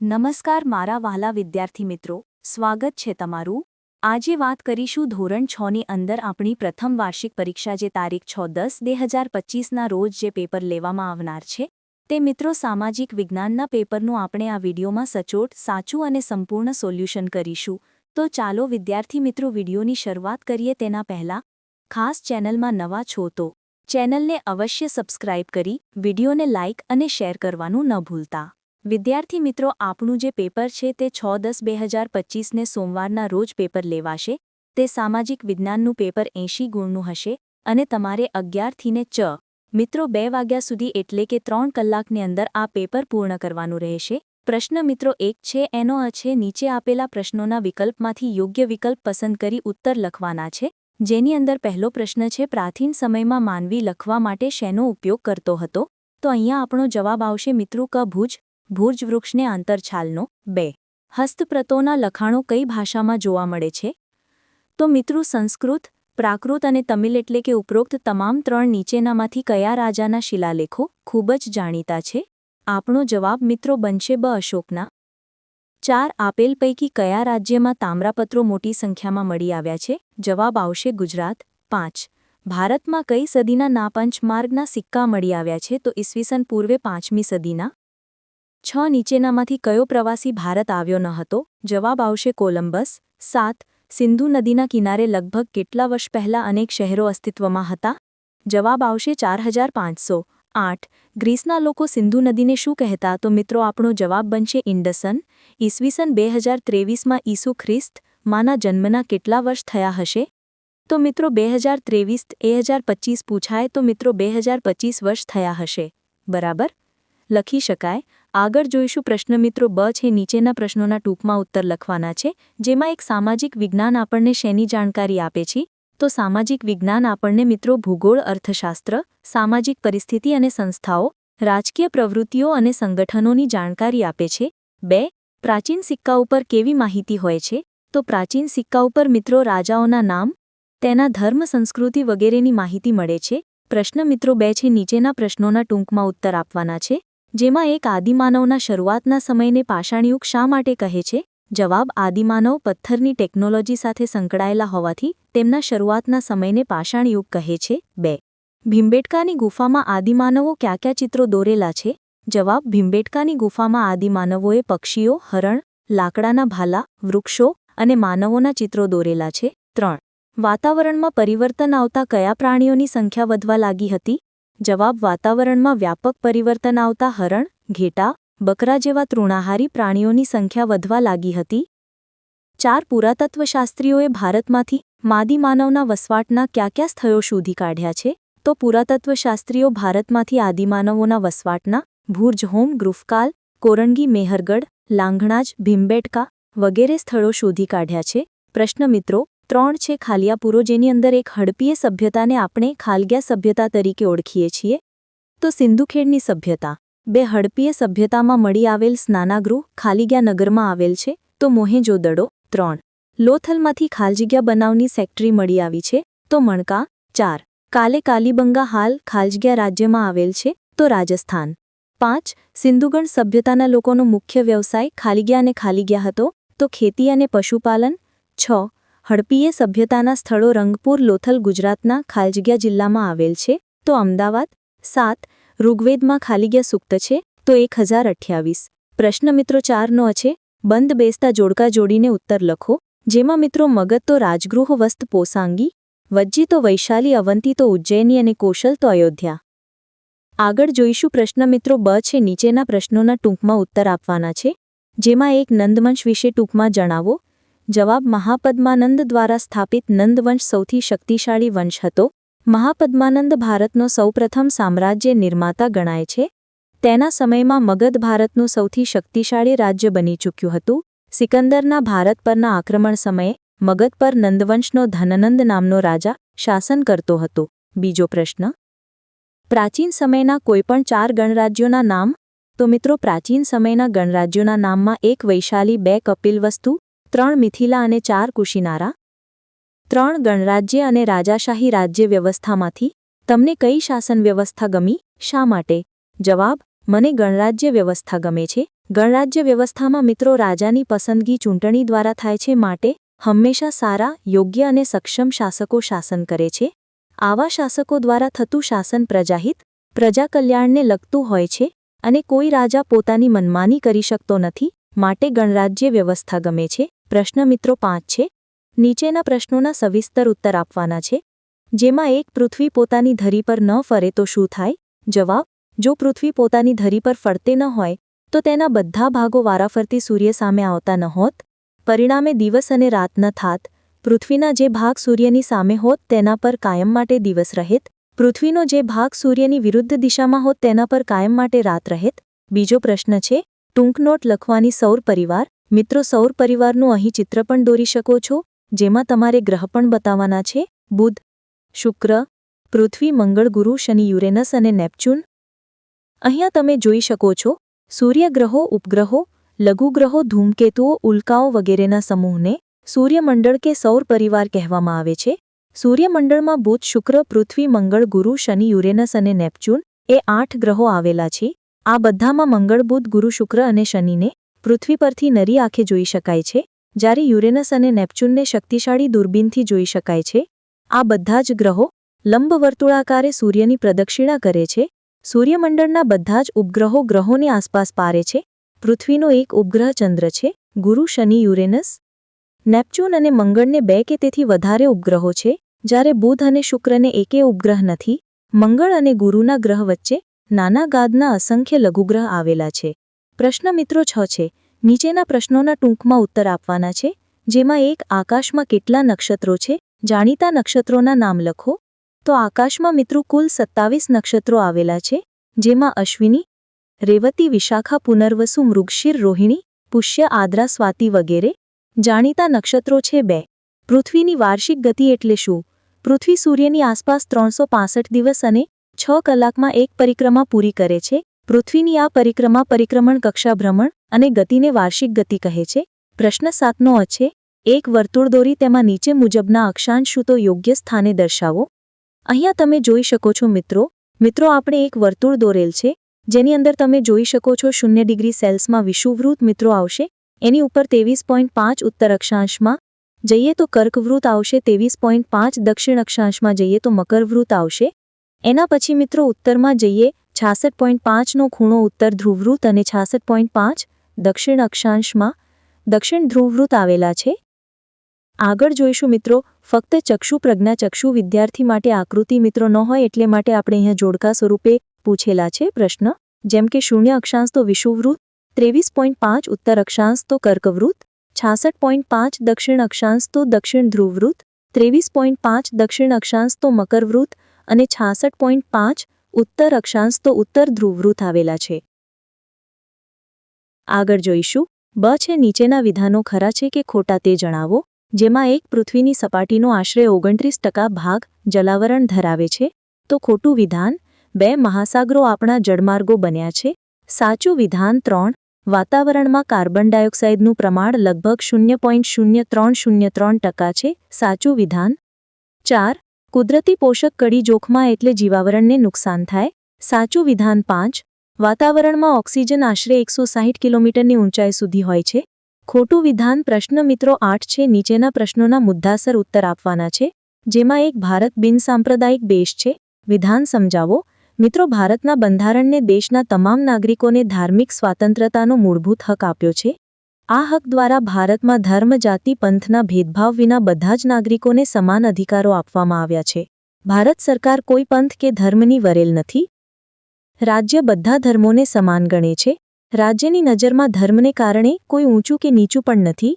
નમસ્કાર મારા વહાલા વિદ્યાર્થી મિત્રો, સ્વાગત છે તમારું। આજે વાત કરીશું ધોરણ 6ની અંદર આપણી પ્રથમ વાર્ષિક પરીક્ષા જે તારીખ 6/10/2025ના રોજ જે પેપર લેવામાં આવનાર છે તે મિત્રો સામાજિક વિજ્ઞાનના પેપરનું આપણે આ વિડીયોમાં સચોટ, સાચું અને સંપૂર્ણ સોલ્યુશન કરીશું। તો ચાલો વિદ્યાર્થી મિત્રો વિડીયોની શરૂઆત કરીએ તેના પહેલાં ખાસ ચેનલમાં નવા છો તો ચેનલને અવશ્ય સબસ્ક્રાઇબ કરી વિડીયોને લાઇક અને શેર કરવાનું ન ભૂલતા। વિદ્યાર્થી મિત્રો આપણું જે પેપર છે તે 6/10/2025ને સોમવારના રોજ પેપર લેવાશે। તે સામાજિક વિજ્ઞાનનું પેપર 80 ગુણનું હશે અને તમારે 11 થી મિત્રો 2 વાગ્યા સુધી એટલે કે 3 કલાકની અંદર આ પેપર પૂર્ણ કરવાનું રહેશે। પ્રશ્ન મિત્રો 1 છે એનો છે નીચે આપેલા પ્રશ્નોના વિકલ્પમાંથી યોગ્ય વિકલ્પ પસંદ કરી ઉત્તર લખવાના છે, જેની અંદર પહેલો પ્રશ્ન છે પ્રાચીન સમયમાં માનવી લખવા માટે શેનો ઉપયોગ કરતો હતો? તો અહીંયા આપણો જવાબ આવશે મિત્રો ક ભુર્જ વૃક્ષને આંતરછાલનો। 2 હસ્તપ્રતોના લખાણો કઈ ભાષામાં જોવા મળે છે? તો મિત્રો સંસ્કૃત, પ્રાકૃત અને તમિલ એટલે કે ઉપરોક્ત તમામ 3 નીચેનામાંથી કયા રાજાના શિલાલેખો ખૂબ જ જાણીતા છે? આપણો જવાબ મિત્રો બનશે બ અશોકના। 4 આપેલ પૈકી કયા રાજ્યમાં તામ્રપત્રો મોટી સંખ્યામાં મળી આવ્યા છે? જવાબ આવશે ગુજરાત। 5 ભારતમાં કઈ સદીના પંચમાર્ગના સિક્કા મળી આવ્યા છે? તો ઈસવીસન પૂર્વે 5મી સદીના। 6 નીચેનામાંથી કયો પ્રવાસી ભારત આવ્યો ન હતો? જવાબ આવશે કોલંબસ। 7 સિંધુ નદીના કિનારે લગભગ કેટલા વર્ષ પહેલાં અનેક શહેરો અસ્તિત્વમાં હતા? જવાબ આવશે 4500। 8 ગ્રીસના લોકો સિંધુ નદીને શું કહેતા? તો મિત્રો આપણો જવાબ બનશે ઇન્ડસન। ઈસવીસન 2023માં ઈસુ ખ્રિસ્ત માના જન્મના કેટલા વર્ષ થયા હશે? તો મિત્રો 2023-2025 પૂછાય તો મિત્રો 2025 વર્ષ થયા હશે, બરાબર લખી શકાય। આગળ જોઈશું પ્રશ્ન મિત્રો બ છે નીચેના પ્રશ્નોના ટૂંકમાં ઉત્તર લખવાના છે, જેમાં એક સામાજિક વિજ્ઞાન આપણને શેની જાણકારી આપે છે? તો સામાજિક વિજ્ઞાન આપણને મિત્રો ભૂગોળ, અર્થશાસ્ત્ર, સામાજિક પરિસ્થિતિ અને સંસ્થાઓ, રાજકીય પ્રવૃત્તિઓ અને સંગઠનોની જાણકારી આપે છે। 2 પ્રાચીન સિક્કા ઉપર કેવી માહિતી હોય છે? તો પ્રાચીન સિક્કા ઉપર મિત્રો રાજાઓના નામ, તેના ધર્મ, સંસ્કૃતિ વગેરેની માહિતી મળે છે। પ્રશ્ન મિત્રો 2 છે નીચેના પ્રશ્નોના ટૂંકમાં ઉત્તર આપવાના છે, જેમાં એક આદિમાનવના શરૂઆતના સમયને પાષાણયુગ શા માટે કહે છે? જવાબ આદિમાનવ પથ્થરની ટેકનોલોજી સાથે સંકળાયેલા હોવાથી તેમના શરૂઆતના સમયને પાષાણયુગ કહે છે। 2 ભીમબેટકાની ગુફામાં આદિમાનવો કયા ચિત્રો દોરેલા છે? જવાબ ભીમબેટકાની ગુફામાં આદિમાનવોએ પક્ષીઓ, હરણ, લાકડાના ભાલા, વૃક્ષો અને માનવોના ચિત્રો દોરેલા છે। 3 વાતાવરણમાં પરિવર્તન આવતા કયા પ્રાણીઓની સંખ્યા વધવા લાગી હતી? જવાબ વાતાવરણમાં વ્યાપક પરિવર્તન આવતા હરણ, ઘેટા, બકરા જેવા તૃણાહારી પ્રાણીઓની સંખ્યા વધવા લાગી હતી। 4 પુરાતત્વશાસ્ત્રીઓએ ભારતમાંથી આદિમાનવના વસવાટના કયા સ્થળો શોધી કાઢ્યા છે? તો પુરાતત્વશાસ્ત્રીઓ ભારતમાંથી આદિમાનવોના વસવાટના ભુર્જ, ગુફકાલ, કોરંગી, મેહરગઢ, લાંઘણાજ, ભીમબેટકા વગેરે સ્થળો શોધી કાઢ્યા છે। પ્રશ્ન મિત્રો 3 છે ખાલિયાપુરો, જેની અંદર એક હડપ્પીય સભ્યતાને આપણે ખાલગ્યા સભ્યતા તરીકે ઓળખીએ છીએ। તો સિંધુખેડની સભ્યતા। 2 હડપ્પીય સભ્યતામાં મળી આવેલ સ્નાનાગૃહ ખાલિગ્યા નગરમાં આવેલ છે, તો મોહેંજો-દડો। 3 લોથલમાંથી ખાલજગ્યા બનાવની ફેક્ટરી મળી આવી છે, તો મણકા। 4 કાલીબંગા હાલ ખાલજગ્યા રાજ્યમાં આવેલ છે, તો રાજસ્થાન। 5 સિંધુગણ સભ્યતાના લોકોનો મુખ્ય વ્યવસાય ખાલિગ્યા અને ખાલિગ્યા હતો, તો ખેતી અને પશુપાલન। 6 હડપ્પીય સભ્યતાના સ્થળો રંગપુર, લોથલ ગુજરાતના ખાલજગ્યા જિલ્લામાં આવેલ છે, તો અમદાવાદ। 7 ઋગ્વેદમાં ખાલિગ્યા સૂક્ત છે, તો 1028। પ્રશ્ન મિત્રો 4નો છે બંધ બેસતા જોડકા જોડીને ઉત્તર લખો, જેમાં મિત્રો મગધ તો રાજગૃહ, વસ્ત પોસાંગી, વજ્જી તો વૈશાલી, અવંતી તો ઉજ્જૈની અને કૌશલ તો અયોધ્યા। આગળ જોઈશું પ્રશ્ન મિત્રો બ છે નીચેના પ્રશ્નોના ટૂંકમાં ઉત્તર આપવાના છે, જેમાં એક નંદવંશ વિશે ટૂંકમાં જણાવો। જવાબ મહાપદ્માનંદ દ્વારા સ્થાપિત નંદવંશ સૌથી શક્તિશાળી વંશ હતો। મહાપદ્માનંદ ભારતનો સૌપ્રથમ સામ્રાજ્ય નિર્માતા ગણાય છે। તેના સમયમાં મગધ ભારતનું સૌથી શક્તિશાળી રાજ્ય બની ચૂક્યું હતું। સિકંદરના ભારત પરના આક્રમણ સમયે મગધ પર નંદવંશનો ધનનંદ નામનો રાજા શાસન કરતો હતો। બીજો પ્રશ્ન પ્રાચીન સમયના કોઈપણ 4 ગણરાજ્યોના નામ? તો મિત્રો પ્રાચીન સમયના ગણરાજ્યોના નામમાં 1 વૈશાલી, 2 કપિલવસ્તુ, 3 મિથિલા અને 4 કુશિનારા। 3 ગણરાજ્ય અને રાજાશાહી રાજ્ય વ્યવસ્થામાંથી તમને કઈ શાસન વ્યવસ્થા ગમી? શા માટે? જવાબ મને ગણરાજ્ય વ્યવસ્થા ગમે છે, ગણરાજ્ય વ્યવસ્થામાં મિત્રો રાજાની પસંદગી ચૂંટણી દ્વારા થાય છે, માટે હંમેશા સારા, યોગ્ય અને સક્ષમ શાસકો શાસન કરે છે. આવા શાસકો દ્વારા થતું શાસન પ્રજાહિત, પ્રજા કલ્યાણને લગતું હોય છે અને કોઈ રાજા પોતાની મનમાની કરી શકતો નથી, માટે ગણરાજ્ય વ્યવસ્થા ગમે છે. પ્રશ્ન મિત્રો 5 છે. નીચેના પ્રશ્નોના સવિસ્તર ઉત્તર આપવાના છે. જેમાં 1. પૃથ્વી પોતાની ધરી પર ન ફરે તો શું થાય? જવાબ: જો પૃથ્વી પોતાની ધરી પર ફરતે ન હોય તો તેના બધા ભાગો વારાફરતી સૂર્ય સામે આવતા ન હોત. પરિણામે દિવસ અને રાત ન થાત. પૃથ્વીના જે ભાગ સૂર્યની સામે હોત તેના પર કાયમ માટે દિવસ રહેત. પૃથ્વીનો જે ભાગ સૂર્યની વિરુદ્ધ દિશામાં હોત તેના પર કાયમ માટે રાત રહેત. બીજો પ્રશ્ન છે, ટૂંક નોટ લખવાની સૌર પરિવાર. મિત્રો, સૌર પરિવારનું અહીં ચિત્ર પણ દોરી શકો છો, જેમાં તમારે ગ્રહ પણ બતાવવાના છે: બુધ, શુક્ર, પૃથ્વી, મંગળ, ગુરુ, શનિ, યુરેનસ અને નેપચ્યુન. અહીંયા તમે જોઈ શકો છો સૂર્યગ્રહો, ઉપગ્રહો, લઘુગ્રહો, ધૂમકેતુઓ, ઉલ્કાઓ વગેરેના સમૂહને સૂર્યમંડળ કે સૌર પરિવાર કહેવામાં આવે છે. સૂર્યમંડળમાં બુધ, શુક્ર, પૃથ્વી, મંગળ, ગુરુ, શનિ, યુરેનસ અને નેપચ્યુન એ 8 ગ્રહો આવેલા છે. આ બધામાં મંગળ, બુધ, ગુરુ, શુક્ર અને શનિને પૃથ્વી પરથી નરી આંખે જોઈ શકાય છે, જ્યારે યુરેનસ અને નેપચ્યુનને શક્તિશાળી દૂરબીનથી જોઈ શકાય છે. આ બધા જ ગ્રહો લંબવર્તુળાકારે સૂર્યની પ્રદક્ષિણા કરે છે. સૂર્યમંડળના બધા જ ઉપગ્રહો ગ્રહોની આસપાસ પારે છે. પૃથ્વીનો એક ઉપગ્રહ ચંદ્ર છે. ગુરુ, શનિ, યુરેનસ, નેપચ્યુન અને મંગળને 2 કે તેથી વધારે ઉપગ્રહો છે, જ્યારે બુધ અને શુક્રને એકે ઉપગ્રહ નથી. મંગળ અને ગુરુના ગ્રહ વચ્ચે નાના ગાદના અસંખ્ય લઘુગ્રહ આવેલા છે. પ્રશ્ન મિત્રો 6 છે. નીચેના પ્રશ્નોના ટૂંકમાં ઉત્તર આપવાના છે, જેમાં 1. આકાશમાં કેટલા નક્ષત્રો છે? જાણીતા નક્ષત્રોના નામ લખો. તો આકાશમાં મિત્રો કુલ 27 નક્ષત્રો આવેલા છે, જેમાં અશ્વિની, રેવતી, વિશાખા, પુનર્વસુ, મૃગશિર, રોહિણી, પુષ્ય, આદ્રા, સ્વાતિ વગેરે. જાણીતા નક્ષત્રો છે 2. પૃથ્વીની વાર્ષિક ગતિ એટલે શું? પૃથ્વી સૂર્યની આસપાસ 365 દિવસ અને 6 કલાકમાં એક પરિક્રમા પૂરી કરે છે. પૃથ્વીની આ પરિક્રમણ કક્ષા ભ્રમણ અને ગતિને વાર્ષિક ગતિ કહે છે. પ્રશ્ન 7નો છે, એક વર્તુળ દોરી તેમાં નીચે મુજબના અક્ષાંશો તો યોગ્ય સ્થાને દર્શાવો. અહીંયા તમે જોઈ શકો છો મિત્રો આપણે એક વર્તુળ દોરેલ છે, જેની અંદર તમે જોઈ શકો છો 0 ડિગ્રી સેલ્સમાં વિષુવવૃત્ત મિત્રો આવશે. એની ઉપર 23.5 ઉત્તર અક્ષાંશમાં જઈએ તો કર્કવૃત્ત આવશે, 23.5 દક્ષિણ અક્ષાંશમાં જઈએ તો મકરવૃત્ત આવશે. એના પછી મિત્રો ઉત્તરમાં જઈએ 66.5નો ખૂણો ઉત્તર ધ્રુવવૃત્ત અને 66.5 દક્ષિણ અક્ષાંશમાં દક્ષિણ ધ્રુવવૃત્ત આવેલા છે. આગળ જોઈશું મિત્રો, ફક્ત ચક્ષુ પ્રજ્ઞા ચક્ષુ વિદ્યાર્થી માટે આકૃતિ મિત્રો ન હોય એટલે માટે આપણે અહીંયા જોડકા સ્વરૂપે પૂછેલા છે પ્રશ્ન. જેમ કે 0 અક્ષાંશ તો વિષુવવૃત્ત, 23.5 ઉત્તર અક્ષાંશ તો કર્કવૃત્ત, 66.5 દક્ષિણ અક્ષાંશ તો દક્ષિણ ધ્રુવવૃત્ત, 23.5 દક્ષિણ અક્ષાંશ તો મકરવૃત્ત અને 66.5 ઉત્તર અક્ષાંશ તો ઉત્તર ધ્રુવવૃત્ત આવેલા છે. આગળ જોઈશું બ છે, નીચેના વિધાનો ખરા છે કે ખોટા તે જણાવો. જેમાં 1. પૃથ્વીની સપાટીનો આશરે 29% ભાગ જલાવરણ ધરાવે છે, તો ખોટું વિધાન. 2. મહાસાગરો આપણા જળમાર્ગો બન્યા છે, સાચું વિધાન. 3. વાતાવરણમાં કાર્બન ડાયોક્સાઇડનું પ્રમાણ લગભગ 0.0303% છે, સાચું વિધાન. 4. કુદરતી પોષક કડી જોખમાં એટલે જીવાવરણને નુકસાન થાય, સાચું વિધાન. 5. વાતાવરણમાં ઓક્સિજન આશરે 160 કિલોમીટરની ઊંચાઈ સુધી હોય છે, ખોટું વિધાન. પ્રશ્ન મિત્રો 8 છે. નીચેના પ્રશ્નોના મુદ્દાસર ઉત્તર આપવાના છે, જેમાં 1. ભારત બિનસાંપ્રદાયિક દેશ છે, વિધાન સમજાવો. મિત્રો, ભારતના બંધારણને દેશના તમામ નાગરિકોને ધાર્મિક સ્વાતંત્રતાનો મૂળભૂત હક આપ્યો છે. આ હક દ્વારા ભારતમાં ધર્મ, જાતિ, પંથના ભેદભાવ વિના બધા જ નાગરિકોને સમાન અધિકારો આપવામાં આવ્યા છે. ભારત સરકાર કોઈ પંથ કે ધર્મની વરેલ નથી. રાજ્ય બધા ધર્મોને સમાન ગણે છે. રાજ્યની નજરમાં ધર્મને કારણે કોઈ ઊંચું કે નીચું પણ નથી.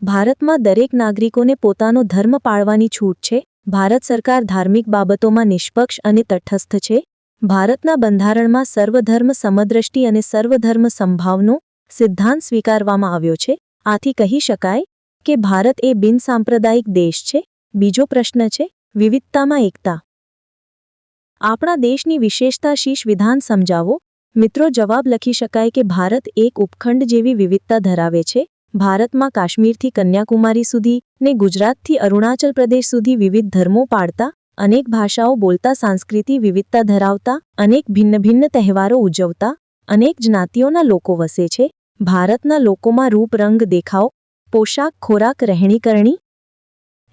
ભારતમાં દરેક નાગરિકોને પોતાનો ધર્મ પાળવાની છૂટ છે. ભારત સરકાર ધાર્મિક બાબતોમાં નિષ્પક્ષ અને તટસ્થ છે. ભારતના બંધારણમાં સર્વધર્મ સમદ્રષ્ટિ અને સર્વધર્મ સંભાવનો સિદ્ધાંત સ્વીકારવામાં આવ્યો છે. આથી કહી શકાય કે ભારત એ બિનસાંપ્રદાયિક દેશ છે. બીજો પ્રશ્ન છે, વિવિધતામાં એકતા. આપણા દેશની વિશેષતા શીશ વિધાન સમજાવો. મિત્રો, જવાબ લખી શકાય કે ભારત એક ઉપખંડ જેવી વિવિધતા ધરાવે છે. ભારતમાં કાશ્મીરથી કન્યાકુમારી સુધી ને ગુજરાતથી અરુણાચલ પ્રદેશ સુધી વિવિધ ધર્મો પાળતા, અનેક ભાષાઓ બોલતા, સાંસ્કૃતિક વિવિધતા ધરાવતા, અનેક ભિન્ન ભિન્ન તહેવારો ઉજવતા, અનેક જ્ઞાતિઓના લોકો વસે છે. ભારતના લોકોમાં રૂપ રંગ દેખાવ પોશાક ખોરાક રહેણીકરણી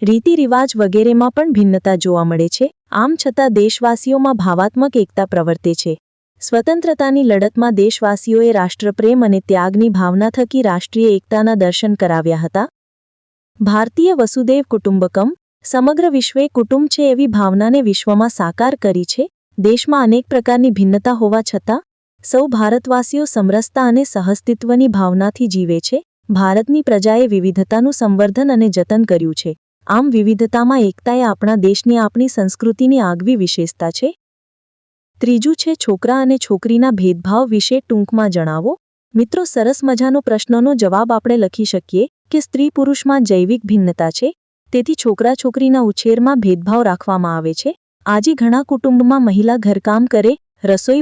રીતિરિવાજ વગેરેમાં પણ ભિન્નતા જોવા મળે છે. આમ છતાં દેશવાસીઓમાં ભાવાત્મક એકતા પ્રવર્તે છે. સ્વતંત્રતાની લડતમાં દેશવાસીઓએ રાષ્ટ્રપ્રેમ અને ત્યાગની ભાવના થકી રાષ્ટ્રીય એકતાના દર્શન કરાવ્યા હતા. ભારતીય વસુદેવ કુટુંબકમ સમગ્ર વિશ્વે કુટુંબ છે એવી ભાવનાને વિશ્વમાં સાકાર કરી છે. દેશમાં અનેક પ્રકારની ભિન્નતા હોવા છતાં સૌ ભારતવાસીઓ સમરસતા અને સહઅસ્તિત્વની ભાવનાથી જીવે છે. ભારતની પ્રજાએ વિવિધતાનું સંવર્ધન અને જતન કર્યું છે. આમ વિવિધતામાં એકતાએ આપણા દેશની આપણી સંસ્કૃતિની આગવી વિશેષતા છે. ત્રીજું છે છોકરા અને છોકરીના ભેદભાવ વિશે ટૂંકમાં જણાવો. મિત્રો, સરસ મજાનો પ્રશ્નનો જવાબ આપણે લખી શકીએ કે સ્ત્રી પુરુષમાં જૈવિક ભિન્નતા છે, તેથી છોકરા છોકરીના ઉછેરમાં ભેદભાવ રાખવામાં આવે છે. આજે ઘણા કુટુંબમાં મહિલા ઘરકામ કરે, રસોઈ